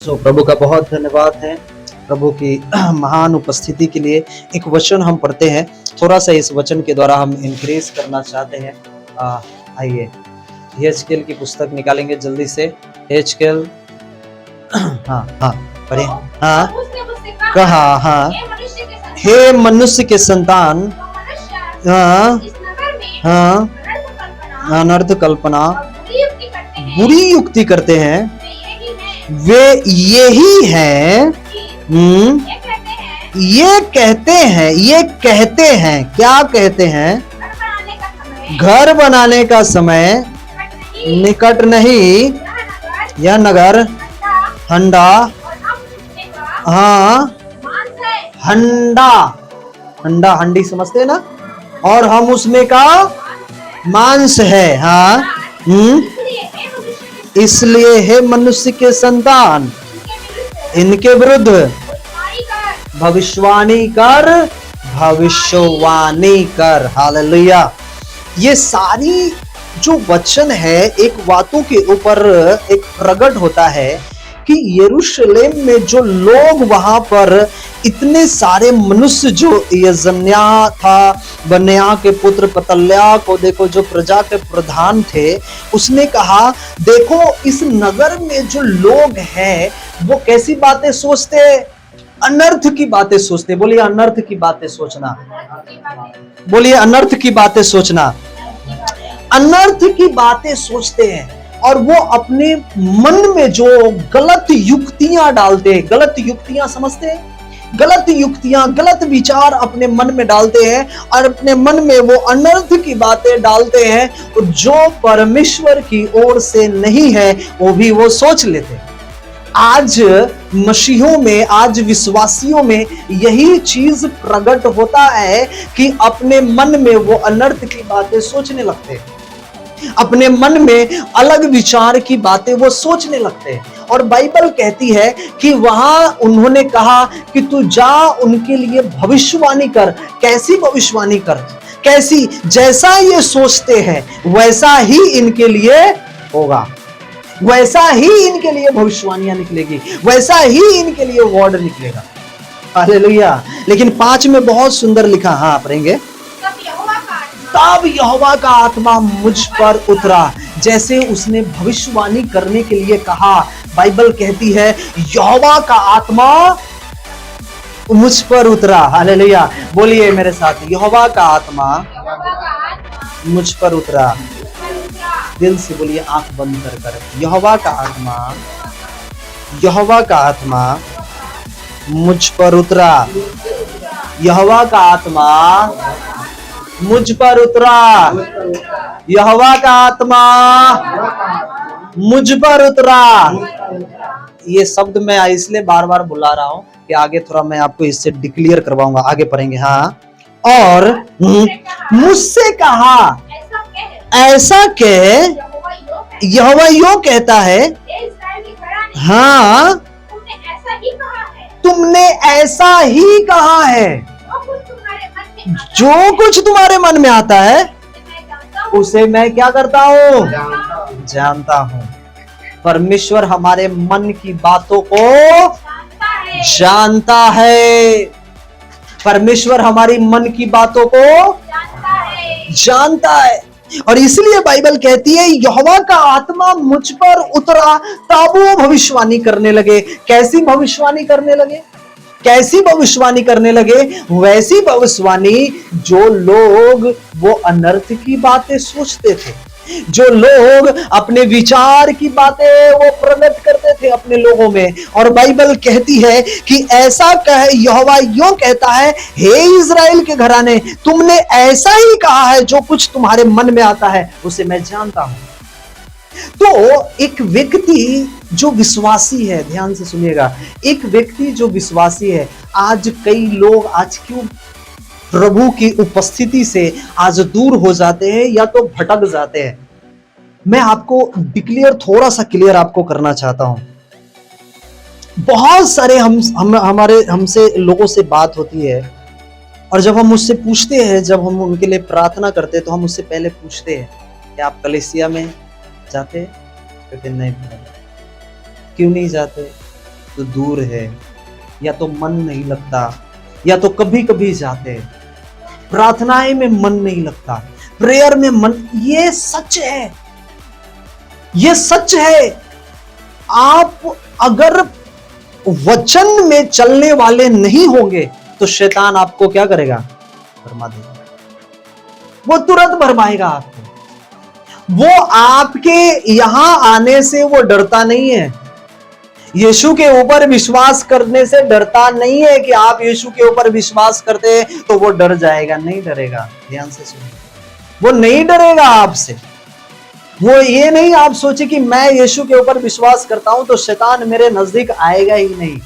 प्रभु का बहुत धन्यवाद है प्रभु की महान उपस्थिति के लिए। एक वचन हम पढ़ते हैं, थोड़ा सा इस वचन के द्वारा हम इंक्रीज करना चाहते हैं। आइए हेजकेल की पुस्तक निकालेंगे जल्दी से। हेजकेल हाँ पढ़िए। कहा हे मनुष्य के संतान, अनर्थ कल्पना बुरी युक्ति करते हैं, वे यही हैं। ये कहते हैं क्या कहते हैं? घर बनाने का समय निकट नहीं, यह नगर हंडा, हंडा हंडी समझते हैं ना, और हम उसमें का मांस है। इसलिए हे मनुष्य के संतान, इनके विरुद्ध भविष्यवाणी कर। हालेलुया। ये सारी जो वचन है एक बातों के ऊपर एक प्रकट होता है कि यरूशलेम में जो लोग वहां पर इतने सारे मनुष्य, जो यजन्या था, बनया के पुत्र पतल्या को देखो, जो प्रजा के प्रधान थे, उसने कहा देखो इस नगर में जो लोग हैं वो कैसी बातें सोचते हैं? अनर्थ की बातें सोचते। बोलिए अनर्थ की बातें सोचना, बोलिए अनर्थ की बातें सोचना। अनर्थ की बातें सोचते हैं और वो अपने मन में जो गलत युक्तियां डालते हैं, गलत युक्तियां समझते हैं, गलत युक्तियां, गलत विचार अपने मन में डालते हैं और अपने मन में वो अनर्थ की बातें डालते हैं, और जो परमेश्वर की ओर से नहीं है वो भी वो सोच लेते हैं। आज मसीहों में, आज विश्वासियों में यही चीज प्रकट होता है कि अपने मन में वो अनर्थ की बातें सोचने लगते हैं, अपने मन में अलग विचार की बातें वो सोचने लगते हैं। और बाइबल कहती है कि वहां उन्होंने कहा कि तू जा उनके लिए भविष्यवाणी कर। कैसी भविष्यवाणी कर? कैसी? जैसा ये सोचते हैं वैसा ही इनके लिए होगा, वैसा ही इनके लिए भविष्यवाणियां निकलेगी, वैसा ही इनके लिए वर्ड निकलेगा। हालेलुया। लेकिन 5 में बहुत सुंदर लिखा, पढ़ेंगे। तब यहोवा का आत्मा मुझ पर उतरा, जैसे उसने भविष्यवाणी करने के लिए कहा। बाइबल कहती है यहोवा का आत्मा मुझ पर उतरा। हालेलुया। बोलिए मेरे साथ, यहोवा का आत्मा मुझ पर उतरा। दिल से बोलिए, आंख बंद कर। यहोवा का आत्मा, यहोवा का आत्मा मुझ पर उतरा। यहोवा का आत्मा मुझ पर उतरा। यहोवा का आत्मा मुझ पर उतरा। ये शब्द मैं इसलिए बार बार बुला रहा हूं कि आगे थोड़ा मैं आपको इससे डिक्लेयर करवाऊंगा। आगे पढ़ेंगे। और मुझसे कहा, ऐसा कह, यहोवा यो कहता है, तुमने ऐसा ही कहा है। जो कुछ तुम्हारे मन में आता है उसे मैं क्या करता हूं? जानता हूं। परमेश्वर हमारे मन की बातों को जानता है। परमेश्वर हमारी मन की बातों को जानता है। और इसलिए बाइबल कहती है यहोवा का आत्मा मुझ पर उतरा, तब वो भविष्यवाणी करने लगे। कैसी भविष्यवाणी करने लगे? कैसी भविष्यवाणी करने लगे? वैसी भविष्यवाणी जो लोग वो अनर्थ की बातें सोचते थे, जो लोग अपने विचार की बातें वो प्रकट करते थे अपने लोगों में। और बाइबल कहती है कि ऐसा कह, यहोवा यूं कहता है, हे इज़राइल के घराने, तुमने ऐसा ही कहा है, जो कुछ तुम्हारे मन में आता है उसे मैं जानता हूं। तो एक व्यक्ति जो विश्वासी है, ध्यान से सुनिएगा, एक व्यक्ति जो विश्वासी है, आज कई लोग आज क्यों प्रभु की उपस्थिति से आज दूर हो जाते हैं या तो भटक जाते हैं? मैं आपको डिक्लेयर, थोड़ा सा क्लियर आपको करना चाहता हूं। बहुत सारे हमसे लोगों से बात होती है, और जब हम उससे पूछते हैं, जब हम उनके लिए प्रार्थना करते हैं, तो हम उससे पहले पूछते हैं कि आप कलीसिया में जाते? कहते नहीं। क्यों नहीं जाते? तो दूर है, या तो मन नहीं लगता, या तो कभी कभी जाते हैं, प्रार्थनाएं में मन नहीं लगता, प्रेयर में मन। ये सच है, ये सच है। आप अगर वचन में चलने वाले नहीं होंगे तो शैतान आपको क्या करेगा? भरमा देगा। वो तुरंत भरमाएगा आपको। वो आपके यहां आने से वो डरता नहीं है, यीशु के ऊपर विश्वास करने से डरता नहीं है कि आप यीशु के ऊपर विश्वास करते हैं तो वो डर जाएगा। नहीं डरेगा, ध्यान से सुनिए, वो नहीं डरेगा आपसे। वो ये नहीं आप सोचे कि मैं यीशु के ऊपर विश्वास करता हूं तो शैतान मेरे नजदीक आएगा ही नहीं।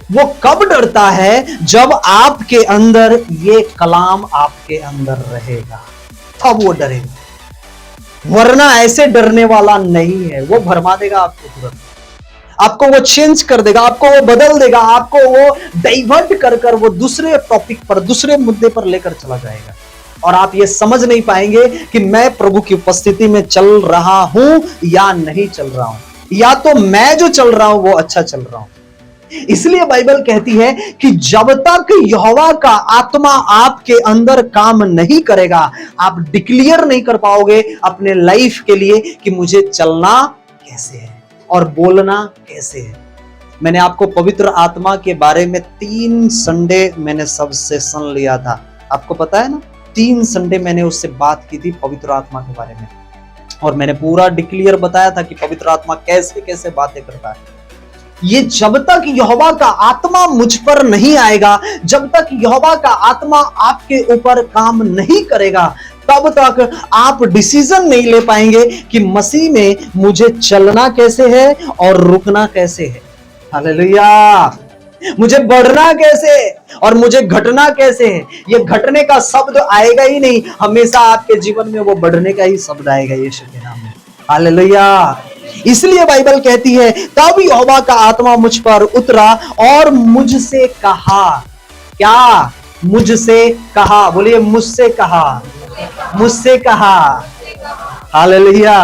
वो कब डरता है? जब आपके अंदर ये कलाम आपके अंदर रहेगा, तब वो डरेगा। वरना ऐसे डरने वाला नहीं है। वो भरमा देगा आपको तुरंत, आपको वो चेंज कर देगा, आपको वो बदल देगा, आपको वो डाइवर्ट कर वो दूसरे टॉपिक पर, दूसरे मुद्दे पर लेकर चला जाएगा। और आप ये समझ नहीं पाएंगे कि मैं प्रभु की उपस्थिति में चल रहा हूं या नहीं चल रहा हूं, या तो मैं जो चल रहा हूं वो अच्छा चल रहा हूं। इसलिए बाइबल कहती है कि जब तक यहोवा का आत्मा आपके अंदर काम नहीं करेगा, आप डिक्लेयर नहीं कर पाओगे अपने लाइफ के लिए कि मुझे चलना कैसे है और बोलना कैसे है। मैंने आपको पवित्र आत्मा के बारे में 3 संडे मैंने सब सेशन लिया था, आपको पता है ना। 3 संडे मैंने उससे बात की थी पवित्र आत्मा के बारे में, और मैंने पूरा डिक्लेयर बताया था कि पवित्र आत्मा कैसे कैसे बातें करता है। ये जब तक यहोवा का आत्मा मुझ पर नहीं आएगा, जब तक यहोवा का आत्मा आपके ऊपर काम नहीं करेगा, तब तक आप डिसीजन नहीं ले पाएंगे कि मसीह में मुझे चलना कैसे है और रुकना कैसे है। हालेलुया। मुझे बढ़ना कैसे और मुझे घटना कैसे है। ये घटने का शब्द आएगा ही नहीं, हमेशा आपके जीवन में वो बढ़ने का ही शब्द आएगा यीशु के नाम में। हालेलुया। इसलिए बाइबल कहती है तब यहोवा का आत्मा मुझ पर उतरा और मुझसे कहा। क्या? मुझसे कहा। बोलिए, मुझसे कहा, मुझसे कहा। हालेलुया।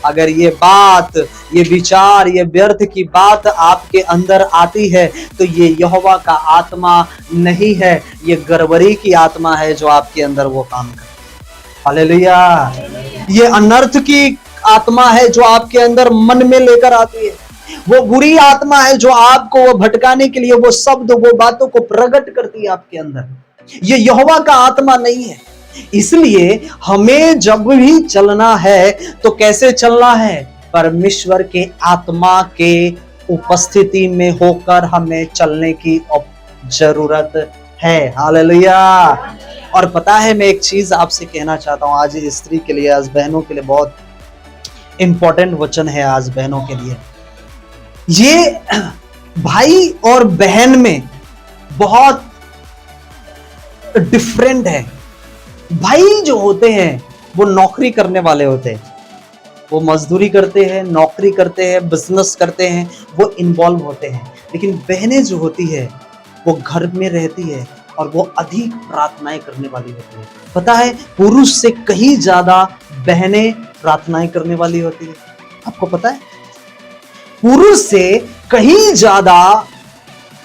अगर ये बात, ये विचार, ये व्यर्थ की बात आपके अंदर आती है तो ये यहोवा का आत्मा नहीं है, ये गड़बड़ी की आत्मा है जो आपके अंदर वो काम करे। हालेलुया। ये अनर्थ की आत्मा है जो आपके अंदर मन में लेकर आती है। वो बुरी आत्मा है जो आपको वो भटकाने के लिए वो शब्द, वो बातों को प्रकट करती है आपके अंदर। ये यहोवा का आत्मा नहीं है। इसलिए हमें जब भी चलना है तो कैसे चलना है? परमेश्वर के आत्मा के उपस्थिति में होकर हमें चलने की जरूरत है। हालेलुया। और पता है, मैं एक चीज आपसे कहना चाहता हूं आज स्त्री के लिए, आज बहनों के लिए बहुत इंपॉर्टेंट वचन है आज बहनों के लिए। ये भाई और बहन में बहुत डिफरेंट है। भाई जो होते हैं वो नौकरी करने वाले होते हैं, वो मजदूरी करते हैं, नौकरी करते हैं, बिजनेस करते हैं, वो इन्वॉल्व होते हैं। लेकिन बहनें जो होती है वो घर में रहती है और वो अधिक प्रार्थनाएं करने वाली होती है। पता है, पुरुष से कहीं ज्यादा बहनें प्रार्थनाएं करने वाली होती है। आपको पता है, पुरुष से कहीं ज्यादा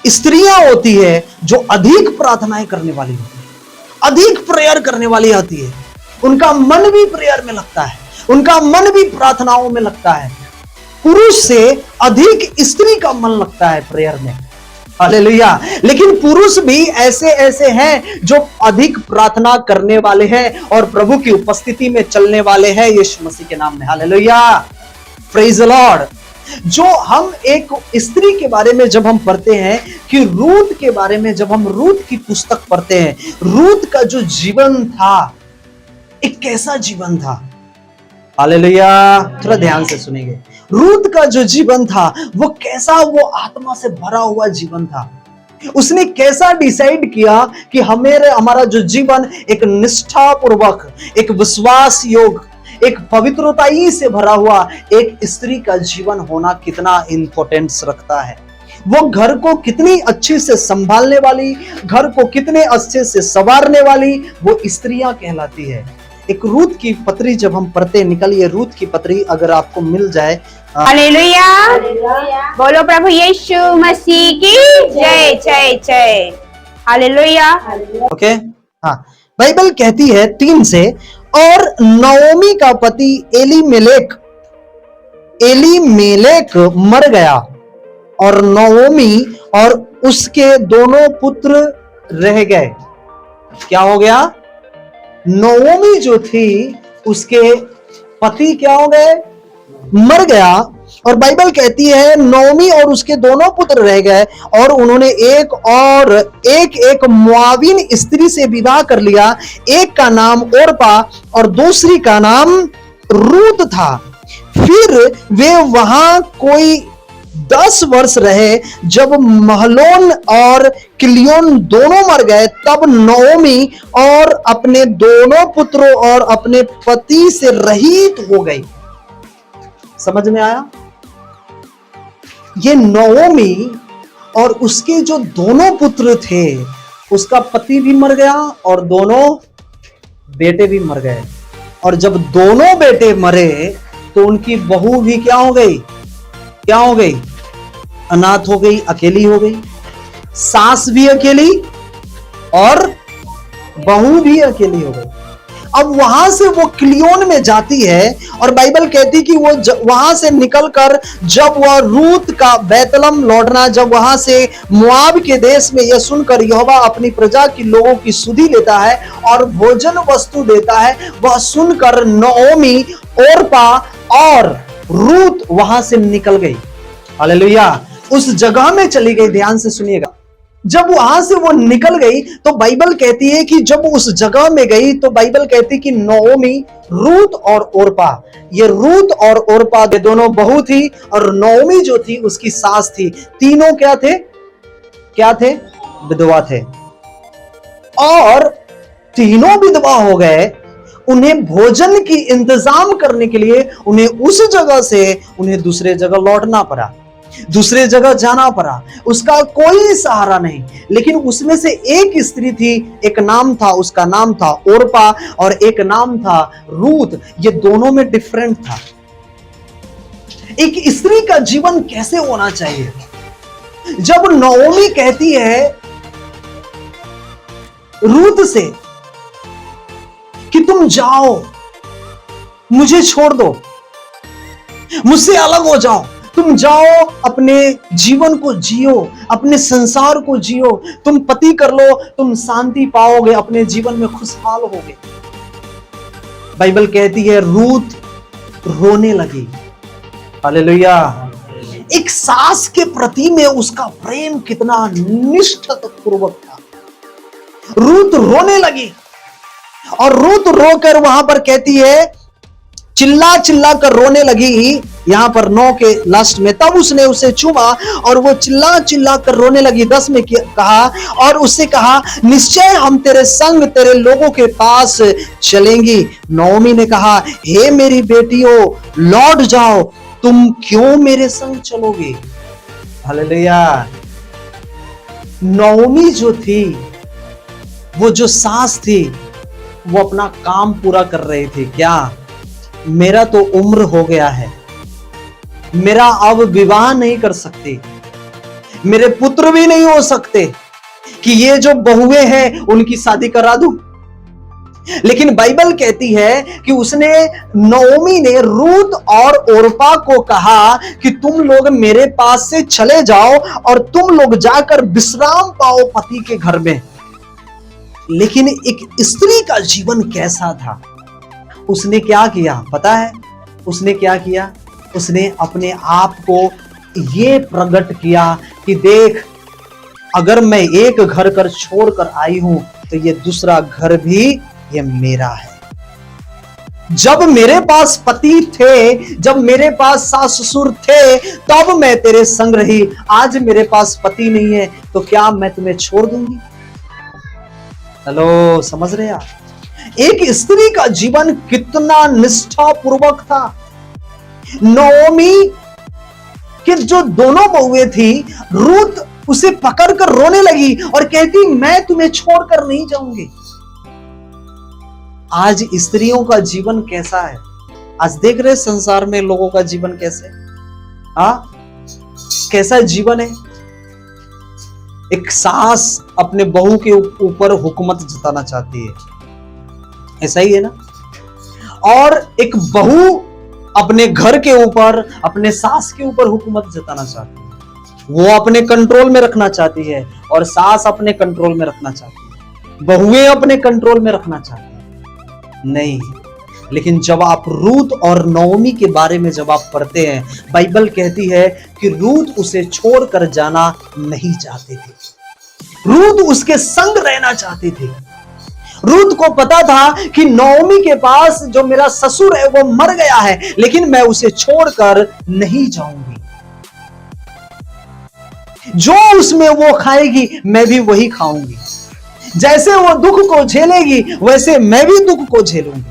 स्त्रियां होती है जो अधिक प्रार्थनाएं करने वाली होती है, अधिक प्रेयर करने वाली होती है। उनका मन भी प्रेयर में लगता है, उनका मन भी प्रार्थनाओं में लगता है। पुरुष से अधिक स्त्री का मन लगता है प्रेयर में। हालेलुया। लेकिन पुरुष भी ऐसे ऐसे हैं जो अधिक प्रार्थना करने वाले हैं और प्रभु की उपस्थिति में चलने वाले हैं यीशु मसीह के नाम में। हालेलुया। Praise the Lord. जो हम एक स्त्री के बारे में जब हम पढ़ते हैं कि रूत के बारे में, जब हम रूत की पुस्तक पढ़ते हैं, रूत का जो जीवन था एक कैसा जीवन था। हालेलुया। थोड़ा ध्यान से सुनेंगे। रूत का जो जीवन था वो कैसा, वो आत्मा से भरा हुआ जीवन था। उसने कैसा डिसाइड किया कि हमारा जो जीवन एक निष्ठा पूर्वक, एक विश्वास योग, एक पवित्रताई से भरा हुआ एक स्त्री का जीवन होना कितना इंपॉर्टेंस रखता है। वो घर को कितनी अच्छे से संभालने वाली, घर को कितने अच्छे से संवारने वाली वो स्त्रियां कहलाती है। एक रूत की पत्री जब हम पढ़ते, निकलिए रूत की पत्री अगर आपको मिल जाए हालेलुया, बोलो प्रभु यीशु मसीह की जय जय जय। हालेलुया। ओके, हाँ, बाइबल कहती है 3 से, और नओमी का पति एलीमेलेक मर गया और नओमी और उसके दोनों पुत्र रह गए। क्या हो गया? नओमी जो थी उसके पति क्या हो गए? मर गया। और बाइबल कहती है नओमी और उसके दोनों पुत्र रह गए और उन्होंने एक मोआबिन स्त्री से विवाह कर लिया। एक का नाम ओरपा और दूसरी का नाम रूत था। फिर वे वहां कोई 10 वर्ष रहे। जब महलोन और किलियोन दोनों मर गए तब नओमी और अपने दोनों पुत्रों और अपने पति से रहित हो गई। समझ में आया? ये नओमी और उसके जो दोनों पुत्र थे, उसका पति भी मर गया और दोनों बेटे भी मर गए। और जब दोनों बेटे मरे तो उनकी बहू भी क्या हो गई? क्या हो गई? अनाथ हो गई, अकेली हो गई। सास भी अकेली और बहू भी अकेली हो गई। अब वहां से वो किलियोन में जाती है और बाइबल कहती कि वो वहां से निकलकर जब वह रूत का बैतलम लौटना, जब वहां से मोआब के देश में यह सुनकर यहोवा अपनी प्रजा की लोगों की सुधि लेता है और भोजन वस्तु देता है, वह सुनकर नओमी, ओरपा और रूत वहां से निकल गई। हालेलुया, उस जगह में चली गई। ध्यान से सुनिएगा। जब वहां से वो निकल गई तो बाइबल कहती है कि जब उस जगह में गई तो बाइबल कहती कि नओमी, रूत और ओरपा, ये रूत और ओरपा ये दोनों बहू थी और नओमी जो थी उसकी सास थी। तीनों क्या थे? क्या थे? विधवा थे। और तीनों विधवा हो गए। उन्हें भोजन की इंतजाम करने के लिए उन्हें उस जगह से उन्हें दूसरे जगह लौटना पड़ा, दूसरे जगह जाना पड़ा। उसका कोई सहारा नहीं। लेकिन उसमें से एक स्त्री थी, एक नाम था, उसका नाम था ओरपा और एक नाम था रूत। ये दोनों में डिफरेंट था। एक स्त्री का जीवन कैसे होना चाहिए? जब नओमी कहती है रूत से कि तुम जाओ, मुझे छोड़ दो, मुझसे अलग हो जाओ, तुम जाओ, अपने जीवन को जियो, अपने संसार को जियो, तुम पति कर लो, तुम शांति पाओगे, अपने जीवन में खुशहाल होगे। बाइबल कहती है रूत रोने लगी। हालेलुया। एक सास के प्रति में उसका प्रेम कितना निष्ठापूर्वक था। रूत रोने लगी और रूत रोकर वहां पर कहती है, चिल्ला चिल्ला कर रोने लगी। यहां पर 9 के लास्ट में, तब उसने उसे चूमा और वो चिल्ला चिल्ला कर रोने लगी। 10 में कहा, और उससे कहा, निश्चय हम तेरे संग तेरे लोगों के पास चलेंगी। नओमी ने कहा, हे मेरी बेटियों, लौट जाओ, तुम क्यों मेरे संग चलोगे? हालेलुया। नओमी जो थी, वो जो सास थी, वो अपना काम पूरा कर रही थी। क्या? मेरा तो उम्र हो गया है, मेरा अब विवाह नहीं कर सकती, मेरे पुत्र भी नहीं हो सकते कि ये जो बहुएं हैं उनकी शादी करा दूं। लेकिन बाइबल कहती है कि उसने, नओमी ने रूत और ओरपा को कहा कि तुम लोग मेरे पास से चले जाओ और तुम लोग जाकर विश्राम पाओ पति के घर में। लेकिन एक स्त्री का जीवन कैसा था? उसने क्या किया पता है? उसने क्या किया? उसने अपने आप को ये प्रकट किया कि देख, अगर मैं एक घर कर छोड़कर आई हूं तो ये दूसरा घर भी ये मेरा है। जब मेरे पास पति थे, जब मेरे पास सास ससुर थे, तब मैं तेरे संग रही। आज मेरे पास पति नहीं है तो क्या मैं तुम्हें छोड़ दूंगी? हेलो, समझ रहे आप? एक स्त्री का जीवन कितना निष्ठापूर्वक था। नओमी कि जो दोनों बहुएं थी, रूत उसे पकड़कर रोने लगी और कहती, मैं तुम्हें छोड़कर नहीं जाऊंगी। आज स्त्रियों का जीवन कैसा है? आज देख रहे संसार में लोगों का जीवन कैसे? कैसा जीवन है? एक सास अपने बहू के ऊपर हुकूमत जताना चाहती है, ऐसा ही है ना? और एक बहू अपने घर के ऊपर, अपने सास के ऊपर हुकूमत जताना चाहती है। वो अपने कंट्रोल में रखना चाहती है और सास अपने कंट्रोल में रखना चाहती है, बहुएं अपने कंट्रोल में रखना चाहती है। नहीं, लेकिन जब आप रूत और नओमी के बारे में जब आप पढ़ते हैं, बाइबल कहती है कि रूत उसे छोड़कर जाना नहीं चाहती थी, रूत उसके संग रहना चाहती थी। रूत को पता था कि नओमी के पास जो मेरा ससुर है वो मर गया है, लेकिन मैं उसे छोड़कर नहीं जाऊंगी। जो उसमें वो खाएगी मैं भी वही खाऊंगी, जैसे वो दुख को झेलेगी वैसे मैं भी दुख को झेलूंगी।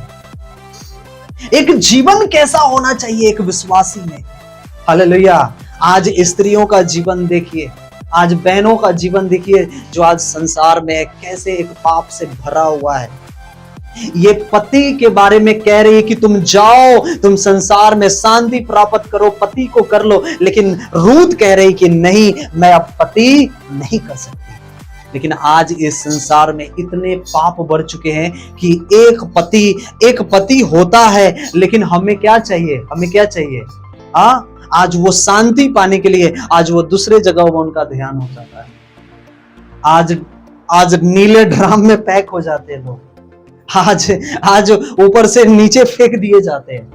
एक जीवन कैसा होना चाहिए एक विश्वासी में? हालेलुया। आज स्त्रियों का जीवन देखिए, आज बहनों का जीवन देखिए, जो आज संसार में कैसे एक पाप से भरा हुआ है। ये पति के बारे में कह रही है कि तुम जाओ, तुम संसार में शांति प्राप्त करो, पति को कर लो, लेकिन रूत कह रही कि नहीं, मैं अब पति नहीं कर सकती। लेकिन आज इस संसार में इतने पाप बढ़ चुके हैं कि एक पति होता है, लेकिन हमें क्या चाहिए? हमें क्या चाहिए? आज वो शांति पाने के लिए आज वो दूसरे जगह में उनका ध्यान हो जाता है। आज नीले ड्राम में पैक हो जाते हैं लोग, आज ऊपर से नीचे फेंक दिए जाते हैं,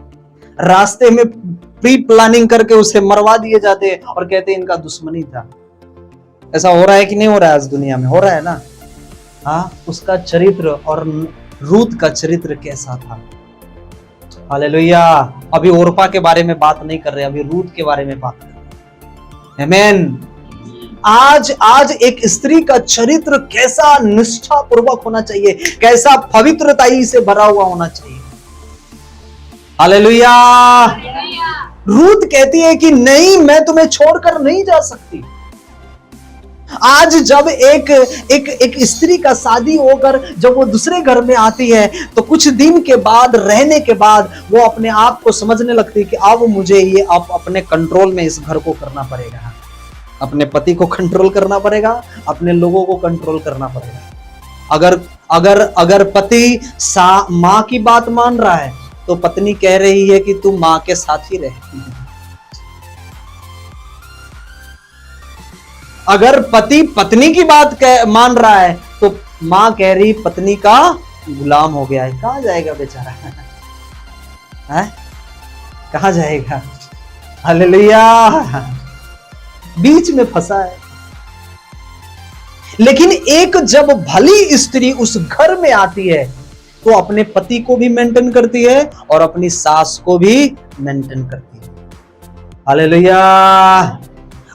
रास्ते में प्री प्लानिंग करके उसे मरवा दिए जाते हैं और कहते हैं इनका दुश्मनी था। ऐसा हो रहा है कि नहीं हो रहा है? आज दुनिया में हो रहा है ना। उसका चरित्र और रूत का चरित्र कैसा था? हालेलुया। अभी ओरपा के बारे में बात नहीं कर रहे, अभी रूत के बारे में बात कर रहे हैं। आमीन। आज एक स्त्री का चरित्र कैसा निष्ठा पूर्वक होना चाहिए, कैसा पवित्रताई से भरा हुआ होना चाहिए। हालेलुया। रूत कहती है कि नहीं, मैं तुम्हें छोड़कर नहीं जा सकती। आज जब एक स्त्री का शादी होकर जब वो दूसरे घर में आती है, तो कुछ दिन के बाद, रहने के बाद, वो अपने आप को समझने लगती है कि अब मुझे ये अपने कंट्रोल में इस घर को करना पड़ेगा, अपने पति को कंट्रोल करना पड़ेगा, अपने लोगों को कंट्रोल करना पड़ेगा। अगर पति माँ की बात मान रहा है तो पत्नी कह रही है कि तू माँ के साथ ही रहे। अगर पति पत्नी की बात मान रहा है तो मां कह रही पत्नी का गुलाम हो गया है। कहां जाएगा बेचारा? है? कहां जाएगा? हालेलुया। बीच में फंसा है। लेकिन एक जब भली स्त्री उस घर में आती है तो अपने पति को भी मेंटेन करती है और अपनी सास को भी मेंटेन करती है। हालेलुया।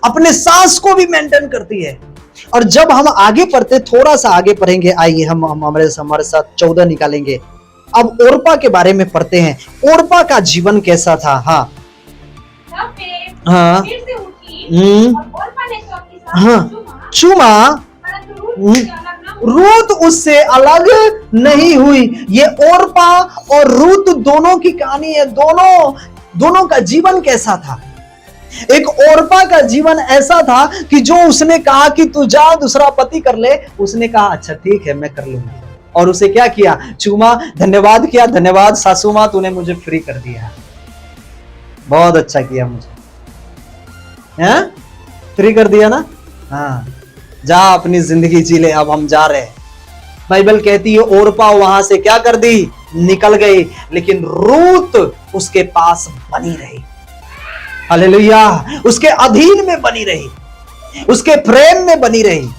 अपने सास को भी मेंटेन करती है। और जब हम आगे पढ़ते, थोड़ा सा आगे पढ़ेंगे, आइए हम हमारे साथ 14 निकालेंगे। अब ओरपा के बारे में पढ़ते हैं। ओरपा का जीवन कैसा था? हाँ, चूमा, रूत उससे अलग नहीं हुई। ये ओरपा और रूत दोनों की कहानी है। दोनों का जीवन कैसा था? एक ओरपा का जीवन ऐसा था कि जो उसने कहा कि तू जा दूसरा पति कर ले, उसने कहा अच्छा ठीक है मैं कर लूंगी। और उसे क्या किया? चूमा, धन्यवाद किया, धन्यवाद सासू मां, तूने मुझे फ्री कर दिया, बहुत अच्छा किया मुझे, हैं? फ्री कर दिया ना। हाँ, जा अपनी जिंदगी जी ले, अब हम जा रहे हैं। बाइबल कहती है ओरपा वहां से क्या कर दी? निकल गई, लेकिन रूत उसके पास बनी रही। हालेलुया। उसके अधीन में बनी रही, उसके प्रेम में बनी रही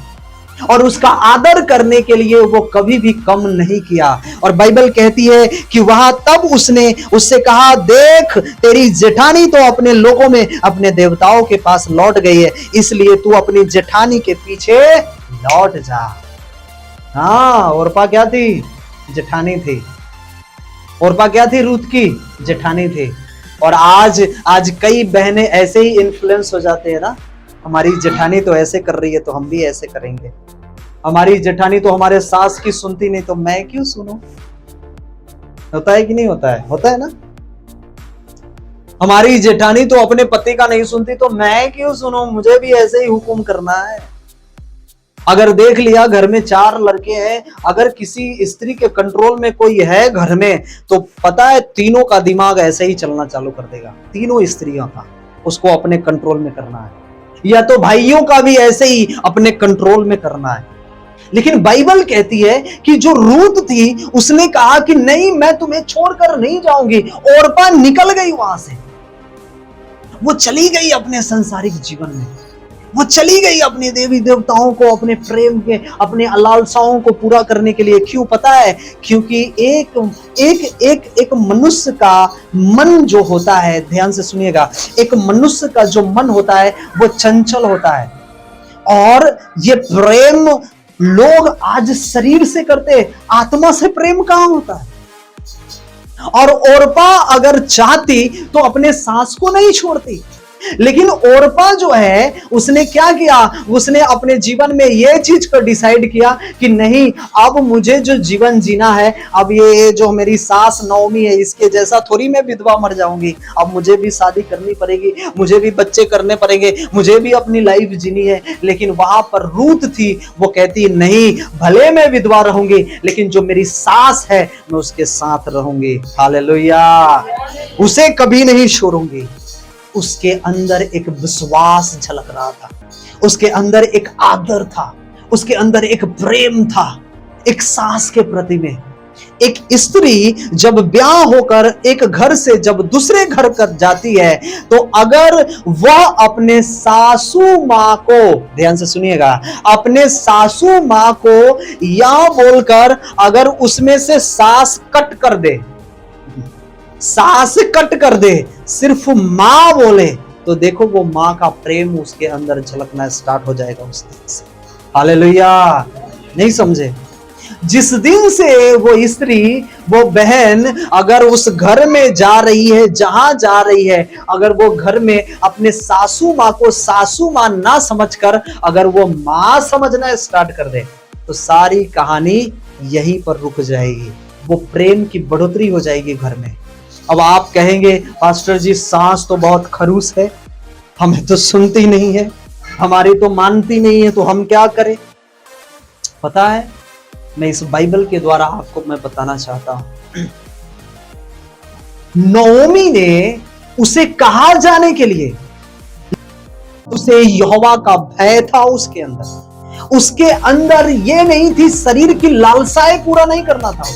और उसका आदर करने के लिए वो कभी भी कम नहीं किया। और बाइबल कहती है कि वहां तब उसने उससे कहा, देख तेरी जेठानी तो अपने लोगों में, अपने देवताओं के पास लौट गई है, इसलिए तू अपनी जेठानी के पीछे लौट जा। हाँ, ओरपा क्या थी? जेठानी थी। ओरपा क्या थी? रूत की जेठानी थी। और आज कई बहनें ऐसे ही इन्फ्लुएंस हो जाते हैं ना, हमारी जेठानी तो ऐसे कर रही है तो हम भी ऐसे करेंगे, हमारी जेठानी तो हमारे सास की सुनती नहीं तो मैं क्यों सुनूं। होता है कि नहीं होता है? होता है ना। हमारी जेठानी तो अपने पति का नहीं सुनती, तो मैं क्यों सुनूं, मुझे भी ऐसे ही हुक्म करना है। अगर देख लिया घर में 4 लड़के हैं, अगर किसी स्त्री के कंट्रोल में कोई है घर में, तो पता है तीनों का दिमाग ऐसे ही चलना चालू कर देगा, तीनों स्त्रियों का उसको अपने कंट्रोल में करना है, या तो भाइयों का भी ऐसे ही अपने कंट्रोल में करना है। लेकिन बाइबल कहती है कि जो रूत थी उसने कहा कि नहीं, मैं तुम्हें छोड़कर नहीं जाऊंगी। ओरपा निकल गई वहां से, वो चली गई अपने सांसारिक जीवन में, वो चली गई अपने देवी देवताओं को, अपने प्रेम के, अपने लालसाओं को पूरा करने के लिए। क्यों पता है? क्योंकि एक मनुष्य का मन जो होता है, ध्यान से सुनिएगा, एक मनुष्य का जो मन होता है वो चंचल होता है, और ये प्रेम लोग आज शरीर से करते, आत्मा से प्रेम कहां होता है। और ओरपा अगर चाहती तो अपने सास को नहीं छोड़ती, लेकिन ओरपा जो है उसने क्या किया, उसने अपने जीवन में यह चीज को डिसाइड किया कि नहीं, अब मुझे जो जीवन जीना है, अब ये जो मेरी सास नौमी है इसके जैसा थोड़ी मैं विधवा मर जाऊंगी, अब मुझे भी शादी करनी पड़ेगी, मुझे भी बच्चे करने पड़ेंगे, मुझे भी अपनी लाइफ जीनी है। लेकिन वहां पर रूत थी, वो कहती नहीं, भले मैं विधवा रहूंगी लेकिन जो मेरी सास है मैं उसके साथ रहूंगी। हालेलुया, उसे कभी नहीं छोड़ूंगी। उसके अंदर एक विश्वास झलक रहा था, उसके अंदर एक आदर था, उसके अंदर एक प्रेम था, एक सास के प्रति में। एक स्त्री जब ब्याह होकर एक घर से जब दूसरे घर कर जाती है, तो अगर वह अपने सासू मां को, ध्यान से सुनिएगा, अपने सासू मां को या बोलकर अगर उसमें से सास कट कर दे, सास कट कर दे, सिर्फ मां बोले, तो देखो वो मां का प्रेम उसके अंदर झलकना स्टार्ट हो जाएगा उस दिन से। हालेलुया, नहीं समझे? जिस दिन से वो स्त्री, वो बहन अगर उस घर में जा रही है, जहां जा रही है, अगर वो घर में अपने सासू मां को सासू मां ना समझकर अगर वो मां समझना स्टार्ट कर दे, तो सारी कहानी यहीं पर रुक जाएगी। वो प्रेम की बढ़ोतरी हो जाएगी घर में। अब आप कहेंगे पास्टर जी सास तो बहुत खरूस है, हमें तो सुनती नहीं है, हमारी तो मानती नहीं है, तो हम क्या करें? पता है, मैं इस बाइबल के द्वारा आपको मैं बताना चाहता हूं, नओमी ने उसे कहा जाने के लिए, उसे यहोवा का भय था उसके अंदर ये नहीं थी, शरीर की लालसाएं पूरा नहीं करना था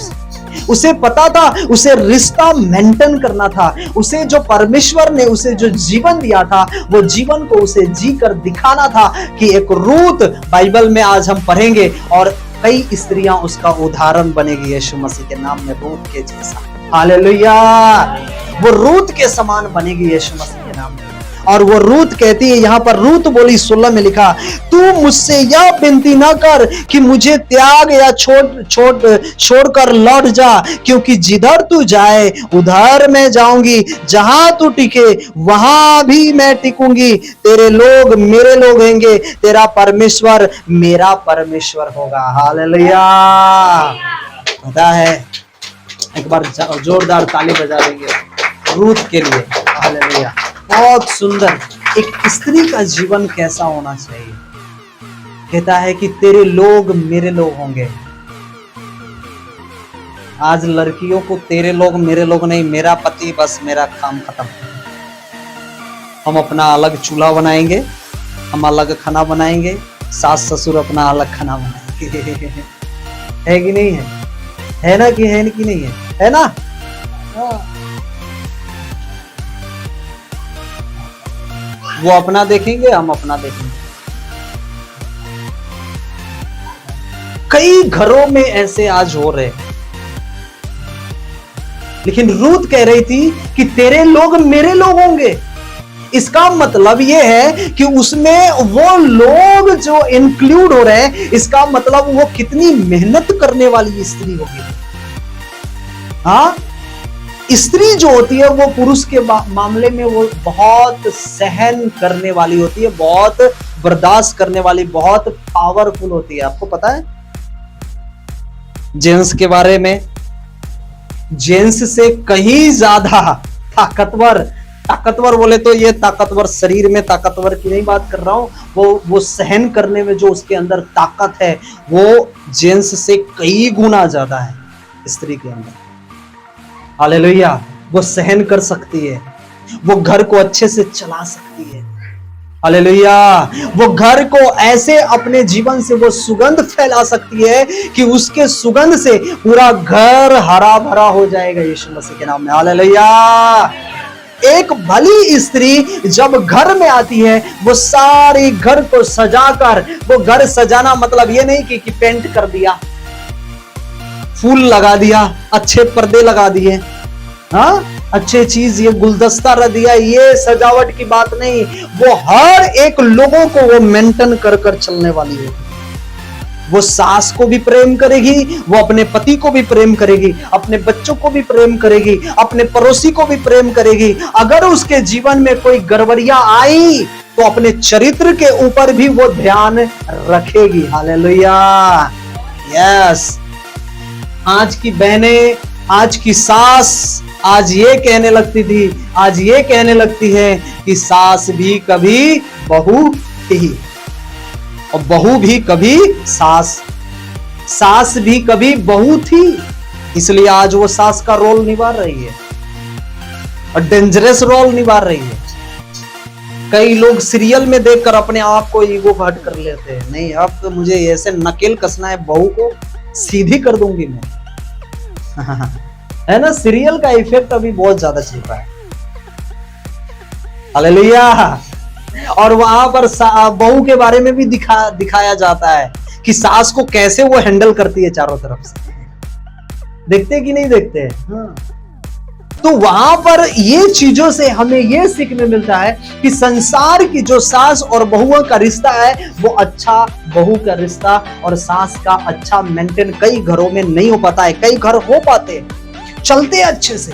उसे पता था, उसे रिश्ता मेंटेन करना था, उसे जो परमेश्वर ने उसे जो जीवन दिया था, वो जीवन को उसे जी कर दिखाना था कि एक रूत, बाइबल में आज हम पढ़ेंगे और कई स्त्रियां उसका उदाहरण बनेगी यीशु मसीह के नाम में, रूत के जैसा। हालेलुया, वो रूत के समान बनेगी यीशु मसीह के नाम में। और वो रूत कहती है, यहां पर रूत बोली 16 में लिखा, तू मुझसे यह विनती ना कर कि मुझे त्याग या छोड़कर लौट जा, क्योंकि जिधर तू जाए उधर मैं जाऊंगी, जहां तू टिके वहां भी मैं टिकूंगी, तेरे लोग मेरे लोग होंगे, तेरा परमेश्वर मेरा परमेश्वर होगा। हालेलुया, पता है, एक बार जोरदार ताली बजा देंगे रूत के लिए। हालेलुया, बहुत सुंदर। एक स्त्री का जीवन कैसा होना चाहिए? कहता है कि तेरे लोग मेरे लोग होंगे। आज लड़कियों को तेरे लोग मेरे लोग नहीं, मेरा पति बस, मेरा काम खत्म। हम अपना अलग चूल्हा बनाएंगे, हम अलग खाना बनाएंगे, सास ससुर अपना अलग खाना बनाएंगे। है कि नहीं है? है ना कि है कि नहीं है? है ना? वो अपना देखेंगे, हम अपना देखेंगे। कई घरों में ऐसे आज हो रहे, लेकिन रूत कह रही थी कि तेरे लोग मेरे लोग होंगे। इसका मतलब यह है कि उसमें वो लोग जो इंक्लूड हो रहे हैं, इसका मतलब वो कितनी मेहनत करने वाली स्त्री होगी। हाँ, स्त्री जो होती है वो पुरुष के मामले में वो बहुत सहन करने वाली होती है, बहुत बर्दाश्त करने वाली, बहुत पावरफुल होती है। आपको पता है जेंट्स के बारे में, जेंट्स से कहीं ज्यादा ताकतवर ताकतवर बोले तो ये ताकतवर शरीर में ताकतवर की नहीं बात कर रहा हूं, वो सहन करने में जो उसके अंदर ताकत है वो जेंट्स से कई गुना ज्यादा है स्त्री के अंदर। हालेलुया। वो सहन कर सकती है, वो घर को अच्छे से चला सकती है। हालेलुया। वो घर को ऐसे अपने जीवन से वो सुगंध फैला सकती है कि उसके सुगंध से पूरा घर हरा भरा हो जाएगा यीशु मसीह के नाम में। हालेलुया। एक भली स्त्री जब घर में आती है वो सारी घर को सजाकर, वो घर सजाना मतलब ये नहीं कि पेंट कर दिया, फूल लगा दिया, अच्छे पर्दे लगा दिए, हाँ अच्छे चीज ये गुलदस्ता रख दिया, ये सजावट की बात नहीं। वो हर एक लोगों को वो मेंटेन कर कर चलने वाली है। वो सास को भी प्रेम करेगी, वो अपने पति को भी प्रेम करेगी, अपने बच्चों को भी प्रेम करेगी, अपने पड़ोसी को भी प्रेम करेगी। अगर उसके जीवन में कोई गड़बड़ियां आई तो अपने चरित्र के ऊपर भी वो ध्यान रखेगी। हालेलुया। यस। आज की बहनें, आज की सास आज ये कहने लगती थी, आज ये कहने लगती है कि सास भी कभी बहू थी और बहू भी कभी सास, सास भी कभी बहू थी। इसलिए आज वो सास का रोल निभा रही है और डेंजरस रोल निभा रही है। कई लोग सीरियल में देखकर अपने आप को ईगो हर्ट कर लेते हैं, नहीं अब तो मुझे ऐसे नकेल कसना है, बहू को सीधी कर दूंगी मैं। है ना, सीरियल का इफेक्ट अभी बहुत ज्यादा चल रहा है। हालेलुया। और वहां पर बहू के बारे में भी दिखाया जाता है कि सास को कैसे वो हैंडल करती है चारों तरफ से। देखते कि नहीं देखते? हाँ। तो वहां पर ये चीजों से हमें ये सीखने मिलता है कि संसार की जो सास और बहुओं का रिश्ता है वो अच्छा बहू का रिश्ता और सास का अच्छा मेंटेन कई घरों में नहीं हो पाता है। कई घर हो पाते हैं, चलते अच्छे से,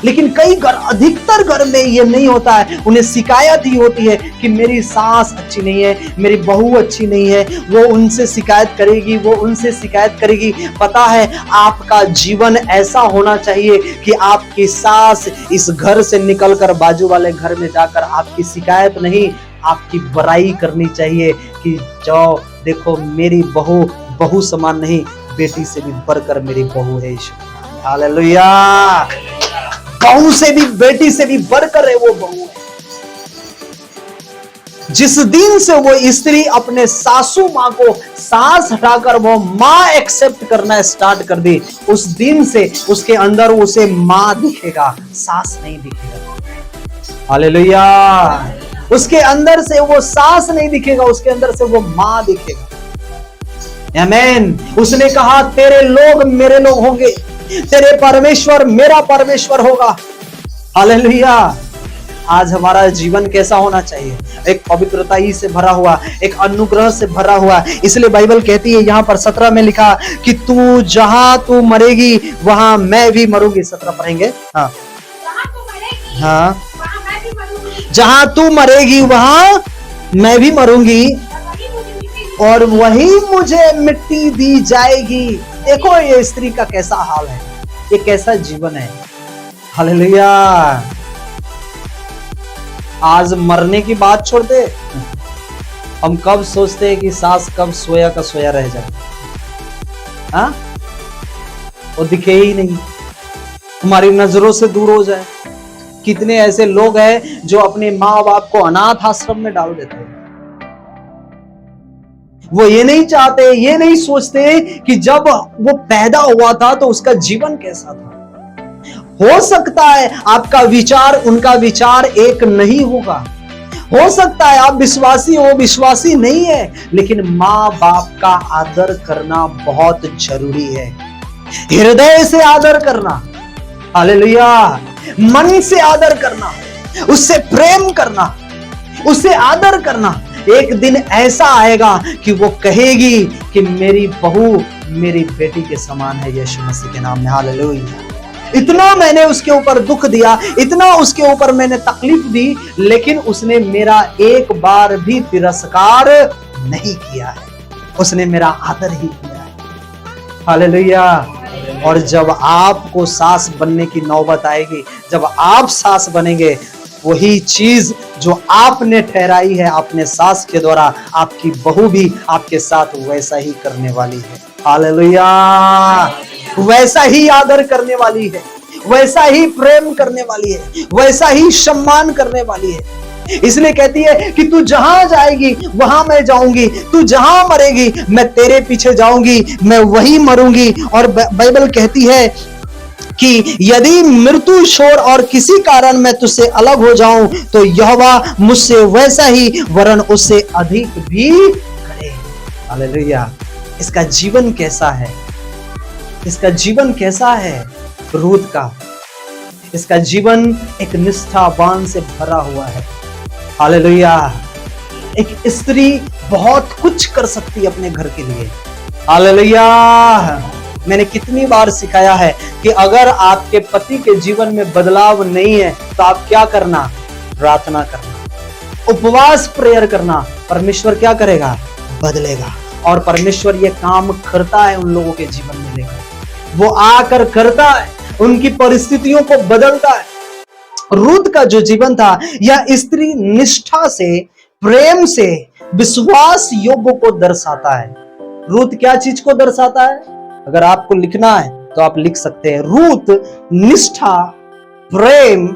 लेकिन कई घर, अधिकतर घर में ये नहीं होता है। उन्हें शिकायत ही होती है कि मेरी सास अच्छी नहीं है, मेरी बहू अच्छी नहीं है, वो उनसे शिकायत करेगी, वो उनसे शिकायत करेगी। पता है, आपका जीवन ऐसा होना चाहिए कि आपकी सास इस घर से निकलकर बाजू वाले घर में जाकर आपकी शिकायत नहीं, आपकी बड़ाई करनी चाहिए कि जाओ देखो मेरी बहू बहू समान नहीं, बेटी से भी बढ़कर मेरी बहू है। हालेलुया। बहू से भी, बेटी से भी बढ़कर है वो बहू है। जिस दिन से वो स्त्री अपने सासू मां को सास हटाकर वो मां एक्सेप्ट करना स्टार्ट कर दी, उस दिन से उसके अंदर उसे मां दिखेगा, सास नहीं दिखेगा। हालेलुया। उसके अंदर से वो सास नहीं दिखेगा, उसके अंदर से वो मां दिखेगा। आमीन। उसने कहा तेरे लोग मेरे लोग होंगे, तेरे परमेश्वर मेरा परमेश्वर होगा। हालेलुया। आज हमारा जीवन कैसा होना चाहिए? एक पवित्रता से भरा हुआ, एक अनुग्रह से भरा हुआ। इसलिए बाइबल कहती है यहाँ पर 17 में लिखा कि तू जहां तू मरेगी वहां मैं भी मरूंगी। 17 पढ़ेंगे। हाँ, हाँ, जहां तू मरेगी वहां मैं भी मरूंगी और वही मुझे मिट्टी दी जाएगी। देखो ये स्त्री का कैसा हाल है, ये कैसा जीवन है। हालेलुया। आज मरने की बात छोड़ दे, हम कब सोचते हैं कि सास कब सोया का सोया रह जाए, हाँ? वो दिखे ही नहीं, हमारी नजरों से दूर हो जाए। कितने ऐसे लोग हैं जो अपने माँ बाप को अनाथ आश्रम में डाल देते हैं। वो ये नहीं चाहते, ये नहीं सोचते कि जब वो पैदा हुआ था तो उसका जीवन कैसा था। हो सकता है आपका विचार उनका विचार एक नहीं होगा, हो सकता है आप विश्वासी हो, विश्वासी नहीं है, लेकिन माँ बाप का आदर करना बहुत जरूरी है। हृदय से आदर करना, हालेलुया, मन से आदर करना, उससे प्रेम करना, उससे आदर करना। एक दिन ऐसा आएगा कि वो कहेगी कि मेरी बहू मेरी बेटी के समान है, यीशु मसीह के नाम में। हालेलुया। इतना मैंने उसके ऊपर दुख दिया, इतना उसके ऊपर मैंने तकलीफ दी, लेकिन उसने मेरा एक बार भी तिरस्कार नहीं किया है, उसने मेरा आदर ही किया है। हालेलुया। और जब आपको सास बनने की नौबत आएगी, जब आप सास बनेंगे, वही चीज जो आपने ठहराई है अपने सास के द्वारा, आपकी बहू भी आपके साथ वैसा ही करने वाली है। हालेलुया। वैसा ही आदर करने वाली है, वैसा ही प्रेम करने वाली है, वैसा ही सम्मान करने वाली है। इसलिए कहती है कि तू जहां जाएगी वहां मैं जाऊंगी, तू जहां मरेगी मैं तेरे पीछे जाऊंगी, मैं वही मरूंगी। और बाइबल कहती है कि यदि मृत्यु छोड़ और किसी कारण मैं तुझसे अलग हो जाऊं तो यहोवा मुझसे वैसा ही वरन उससे अधिक भी करे। हालेलुया। इसका जीवन कैसा है? इसका जीवन कैसा है रूत का? इसका जीवन एक निष्ठावान से भरा हुआ है। हालेलुया। एक स्त्री बहुत कुछ कर सकती है अपने घर के लिए। हालेलुया। मैंने कितनी बार सिखाया है कि अगर आपके पति के जीवन में बदलाव नहीं है तो आप क्या करना? प्रार्थना करना, उपवास प्रेयर करना। परमेश्वर क्या करेगा? बदलेगा। और परमेश्वर ये काम करता है उन लोगों के जीवन में लेकर। वो आकर करता है, उनकी परिस्थितियों को बदलता है। रूत का जो जीवन था, यह स्त्री निष्ठा से, प्रेम से, विश्वास योग्य को दर्शाता है। रूत क्या चीज को दर्शाता है? अगर आपको लिखना है तो आप लिख सकते हैं। रूत निष्ठा, प्रेम,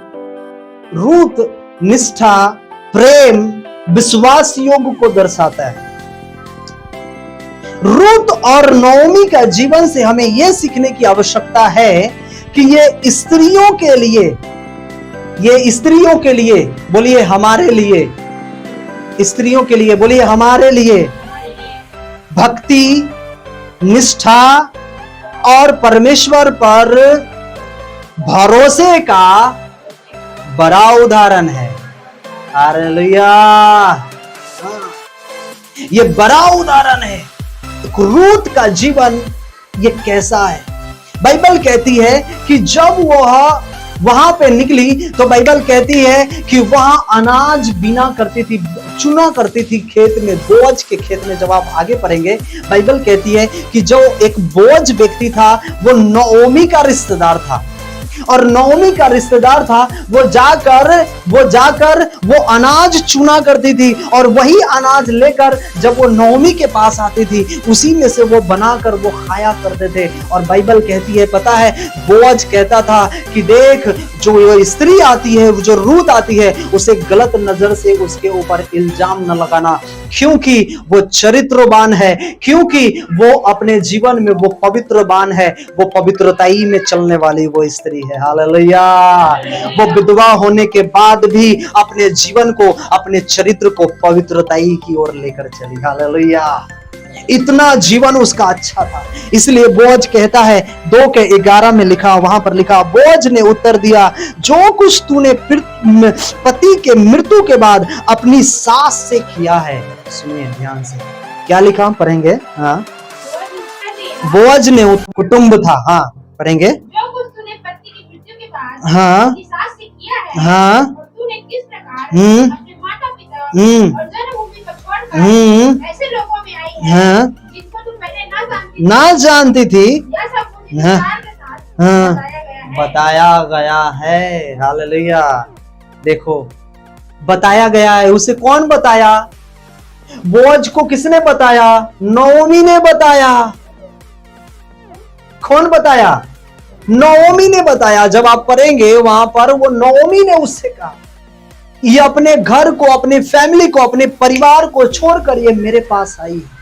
रूत निष्ठा, प्रेम, विश्वास योग्य को दर्शाता है। रूत और नओमी का जीवन से हमें यह सीखने की आवश्यकता है कि ये स्त्रियों के लिए, ये स्त्रियों के लिए, बोलिए हमारे लिए, स्त्रियों के लिए बोलिए हमारे लिए, भक्ति, निष्ठा और परमेश्वर पर भरोसे का बड़ा उदाहरण है। हालेलुया। ये बड़ा उदाहरण है। रूत का जीवन ये कैसा है? बाइबल कहती है कि जब वह वहां पे निकली तो बाइबल कहती है कि वहां अनाज बीना करती थी, चुना करती थी खेत में, बोझ के खेत में। जब आप आगे पढ़ेंगे बाइबल कहती है कि जो एक बोझ व्यक्ति था वो नओमी का रिश्तेदार था, और नओमी का रिश्तेदार था, वो जाकर वो अनाज चुना करती थी, और वही अनाज लेकर जब वो नओमी के पास आती थी उसी में से वो बनाकर वो खाया करते थे। और बाइबल कहती है, पता है, बोअज कहता था कि देख, जो स्त्री आती है, जो रूत आती है, उसे गलत नजर से उसके ऊपर इल्जाम न लगाना, क्योंकि वो चरित्रवान है, क्योंकि वो अपने जीवन में वो पवित्रवान है, वो पवित्रताई में चलने वाली वो स्त्री है। हालेलुया। वो विधवा होने के बाद भी अपने जीवन को, अपने चरित्र को पवित्रताई की ओर लेकर चली। हालेलुया। इतना जीवन उसका अच्छा था। इसलिए बोअज कहता है, 2:11 में लिखा, वहां पर लिखा, बोअज ने उत्तर दिया, जो कुछ तूने पति के मृत्यु के बाद अपनी सास से किया है। सुनिए ध्यान से, क्या लिखा हम पढ़ेंगे। हाँ, बोअज ने कुटुंब था। हाँ पढ़ेंगे। जो कुछ तूने पति की मृत्यु के बाद हाँ, अपनी सास से किया है, हाँ, और तूने किस प्रकार अपने माता-पिता और जन्मभूमि को छोड़कर ऐसे लोगों में आई है, हाँ, जिनको तू पहले ना जानती थी। यह सब मुझे विस्तार के साथ हाँ, बताया गया है। हालेलुया। देखो, बताया गया है। उसे कौन बताया? बोअज को किसने बताया? नओमी ने बताया। कौन बताया? नओमी ने बताया। जब आप पढ़ेंगे वहां पर, वो नओमी ने उससे कहा, ये अपने घर को, अपने फैमिली को, अपने परिवार को छोड़कर ये मेरे पास आई है।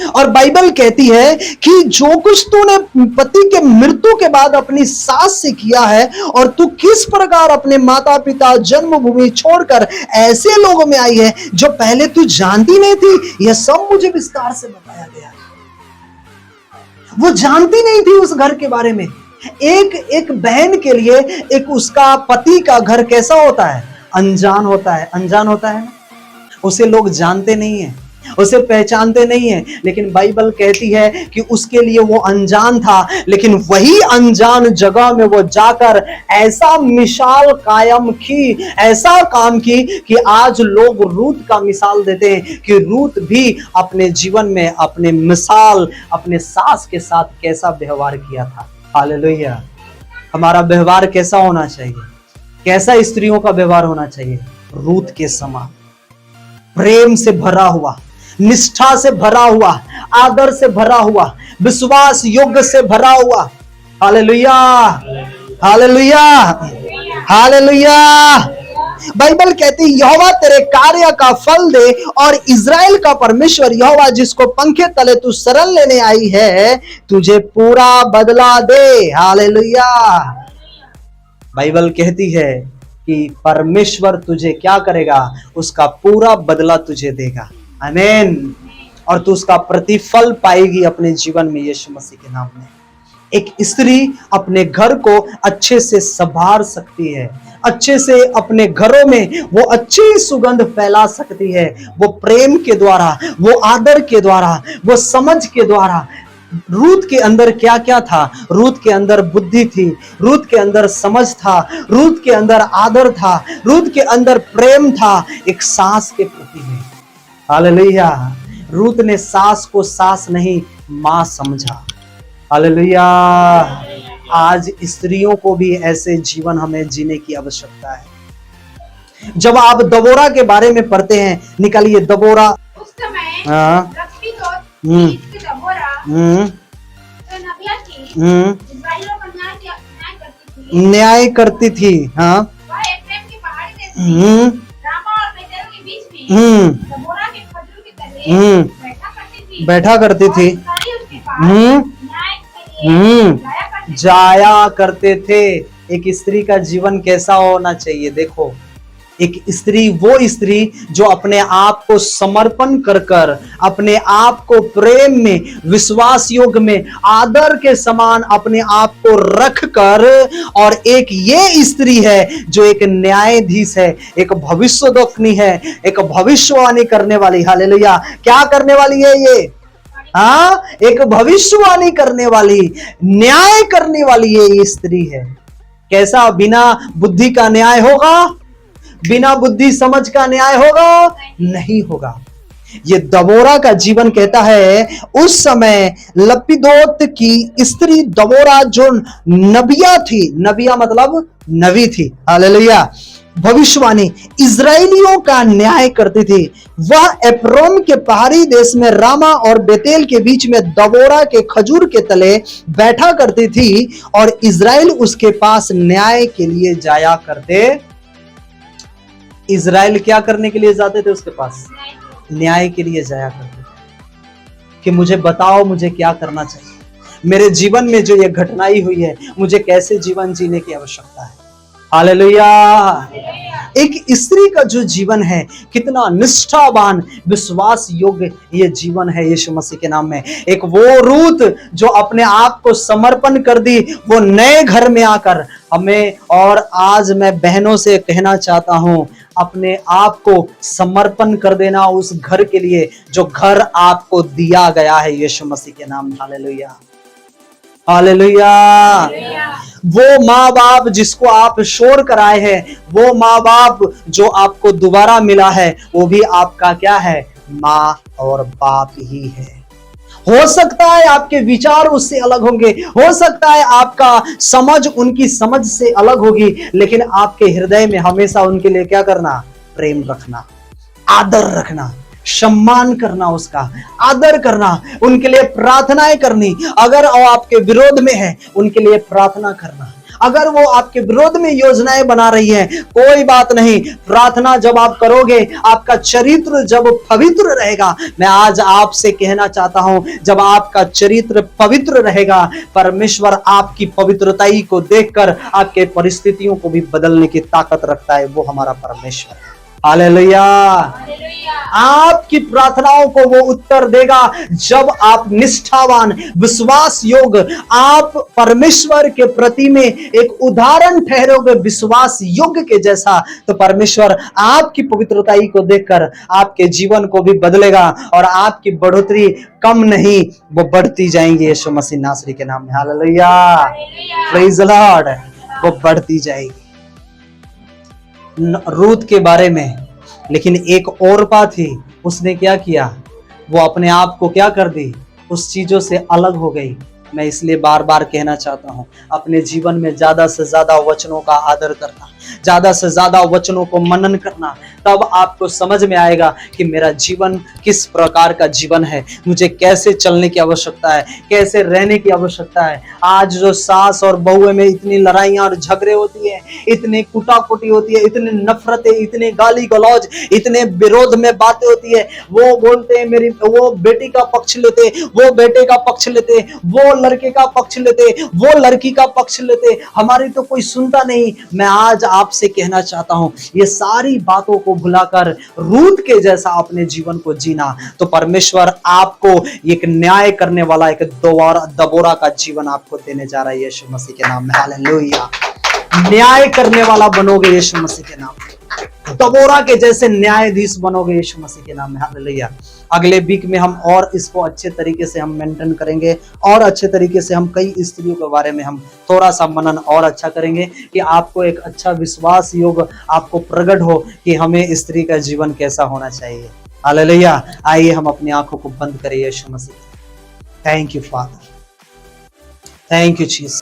और बाइबल कहती है कि जो कुछ तूने पति के मृत्यु के बाद अपनी सास से किया है, और तू किस प्रकार अपने माता पिता, जन्मभूमि छोड़कर ऐसे लोगों में आई है जो पहले तू जानती नहीं थी, यह सब मुझे विस्तार से बताया गया है। वो जानती नहीं थी उस घर के बारे में। एक बहन के लिए एक उसका पति का घर कैसा होता है? अनजान होता है। अनजान होता है ना, उसे लोग जानते नहीं है, उसे पहचानते नहीं है। लेकिन बाइबल कहती है कि उसके लिए वो अनजान था, लेकिन वही अनजान जगह में वो जाकर ऐसा मिसाल कायम की, ऐसा काम की कि आज लोग रूत का मिसाल देते हैं कि रूत भी अपने जीवन में अपने मिसाल, अपने सास के साथ कैसा व्यवहार किया था। हालेलुया। हमारा व्यवहार कैसा होना चाहिए? कैसा स्त्रियों का व्यवहार होना चाहिए? रूत के समान, प्रेम से भरा हुआ, निष्ठा से भरा हुआ, आदर से भरा हुआ, विश्वास योग्य से भरा हुआ। Hallelujah, hallelujah, hallelujah. बाइबल कहती है यहोवा तेरे कार्य का फल दे और इज़राइल का परमेश्वर यहोवा जिसको पंखे तले तू शरण लेने आई है तुझे पूरा बदला दे। हालेलुया। बाइबल कहती है कि परमेश्वर तुझे क्या करेगा? उसका पूरा बदला तुझे देगा। आमीन। और तू उसका प्रतिफल पाएगी अपने जीवन में यीशु मसीह के नाम में। एक स्त्री अपने घर को अच्छे से संभाल सकती है, अच्छे से अपने घरों में वो अच्छी सुगंध फैला सकती है। वो प्रेम के द्वारा, वो आदर के द्वारा, वो समझ के द्वारा। रूत के अंदर क्या क्या था? रूत के अंदर बुद्धि थी, रूत के अंदर समझ था, रूत के अंदर आदर था, रूत के अंदर प्रेम था, एक सास के प्रति में। हालेलुया। रूत ने सास को सास नहीं मां समझा। हालेलुया। आज स्त्रियों को भी ऐसे जीवन हमें जीने की आवश्यकता है। जब आप दबोरा के बारे में पढ़ते हैं, निकालिए दबोरा। उस समय हाँ, दबोरा जो नबिया थी, इस्राएलियों का न्याय करती थी। हाँ, वह एफ्रेम की पहाड़ी देश में रामा और बेतेल के बीच में दबोरा के खजूर के तले बैठा करती थी, इस्राएली उसके पास न्याय के लिए जाया करते थे। जाया करते थे। एक स्त्री का जीवन कैसा होना चाहिए? देखो, एक स्त्री वो स्त्री जो अपने आप को समर्पण कर कर, अपने आप को प्रेम में, विश्वास योग्य में, आदर के समान अपने आप को रख कर, और एक ये स्त्री है जो एक न्यायाधीश है, एक भविष्यद्वक्ता है, एक भविष्यवाणी करने वाली। हालेलुया। क्या करने वाली है ये? हाँ, एक भविष्यवाणी करने वाली, न्याय करने वाली ये स्त्री है। कैसा? बिना बुद्धि का न्याय होगा? बिना बुद्धि समझ का न्याय होगा? नहीं होगा। ये दबोरा का जीवन कहता है, उस समय लपिदोत की स्त्री दबोरा जो नबिया थी, नबिया मतलब नबी थी। हालेलुया। भविष्यवाणी, इजराइलियों का न्याय करती थी। वह एप्रोन के पहाड़ी देश में रामा और बेतेल के बीच में दबोरा के खजूर के तले बैठा करती थी और इजराइल उसके पास न्याय के लिए जाया करते। इजराइल क्या करने के लिए जाते थे उसके पास? न्याय के लिए जाया करते थे कि मुझे बताओ मुझे क्या करना चाहिए, मेरे जीवन में जो ये घटनाएं हुई है मुझे कैसे जीवन जीने की आवश्यकता है। हालेलुया। एक स्त्री का जो जीवन है कितना निष्ठावान, विश्वास योग्य ये जीवन है यीशु मसीह के नाम में। एक वो रूत जो अपने आप को समर्पण कर दी, वो नए घर में आकर हमें, और आज मैं बहनों से कहना चाहता हूं, अपने आप को समर्पण कर देना उस घर के लिए जो घर आपको दिया गया है यीशु मसीह के नाम। Hallelujah, hallelujah. वो माँ बाप जिसको आप शोर कराए हैं, वो माँ बाप जो आपको दोबारा मिला है, वो भी आपका क्या है? माँ और बाप ही है। हो सकता है आपके विचार उससे अलग होंगे, हो सकता है आपका समझ उनकी समझ से अलग होगी, लेकिन आपके हृदय में हमेशा उनके लिए क्या करना? प्रेम रखना, आदर रखना, सम्मान करना, उसका आदर करना, उनके लिए प्रार्थनाएं करनी। अगर वो आपके विरोध में है, उनके लिए प्रार्थना करना। अगर वो आपके विरोध में योजनाएं बना रही है, कोई बात नहीं, प्रार्थना जब आप करोगे, आपका चरित्र जब पवित्र रहेगा, मैं आज आपसे कहना चाहता हूं, जब आपका चरित्र पवित्र रहेगा, परमेश्वर आपकी पवित्रताई को देखकर आपके परिस्थितियों को भी बदलने की ताकत रखता है। वो हमारा परमेश्वर है। हालेलुया। आपकी प्रार्थनाओं को वो उत्तर देगा जब आप निष्ठावान, विश्वास योग्य, आप परमेश्वर के प्रति में एक उदाहरण ठहरोगे विश्वास योग्य के जैसा, तो परमेश्वर आपकी पवित्रताई को देखकर आपके जीवन को भी बदलेगा और आपकी बढ़ोतरी कम नहीं, वो बढ़ती जाएंगी यीशु मसीह नासरी के नाम में। Hallelujah, praise the Lord. वो बढ़ती जाएगी। रूत के बारे में, लेकिन एक औरपा थी, उसने क्या किया? वो अपने आप को क्या कर दी? उस चीजों से अलग हो गई। मैं इसलिए बार बार कहना चाहता हूं, अपने जीवन में ज्यादा से ज्यादा वचनों का आदर करना, ज्यादा से ज्यादा वचनों को मनन करना, तब आपको समझ में आएगा कि मेरा जीवन किस प्रकार का जीवन है, मुझे कैसे चलने की आवश्यकता है, कैसे रहने की आवश्यकता है। आज जो सास और बहू में इतनी लड़ाइयां और झगड़े होती है, इतनी कुटाकुटी होती है, इतनी नफरतें, इतने गाली गलौज, इतने विरोध में बातें होती है, वो बोलते हैं मेरी, वो बेटी का पक्ष लेते, वो बेटे का पक्ष लेते, वो लड़के का पक्ष लेते, वो लड़की का पक्ष लेते, हमारी तो कोई सुनता नहीं। मैं आज आपसे कहना चाहता हूं, ये सारी बातों को भुलाकर रूत के जैसा अपने जीवन को जीना, तो परमेश्वर आपको एक न्याय करने वाला, एक दबोरा का जीवन आपको देने जा रहा है यीशु मसीह के नाम में। हालेलुया। न्याय करने वाला बनोगे यीशु मसीह के नाम में, दबोरा के जैसे न्यायाधीश बनोगे यीशु मसीह के नाम में। हालेलुया। अगले वीक में हम और इसको अच्छे तरीके से हम मेंटेन करेंगे, और अच्छे तरीके से हम कई स्त्रियों के बारे में हम थोड़ा सा मनन और अच्छा करेंगे, कि आपको एक अच्छा विश्वास योग आपको प्रकट हो कि हमें स्त्री का जीवन कैसा होना चाहिए। हालेलुया। आइए हम अपनी आंखों को बंद करें यीशु मसीह। Thank you father, thank you Jesus.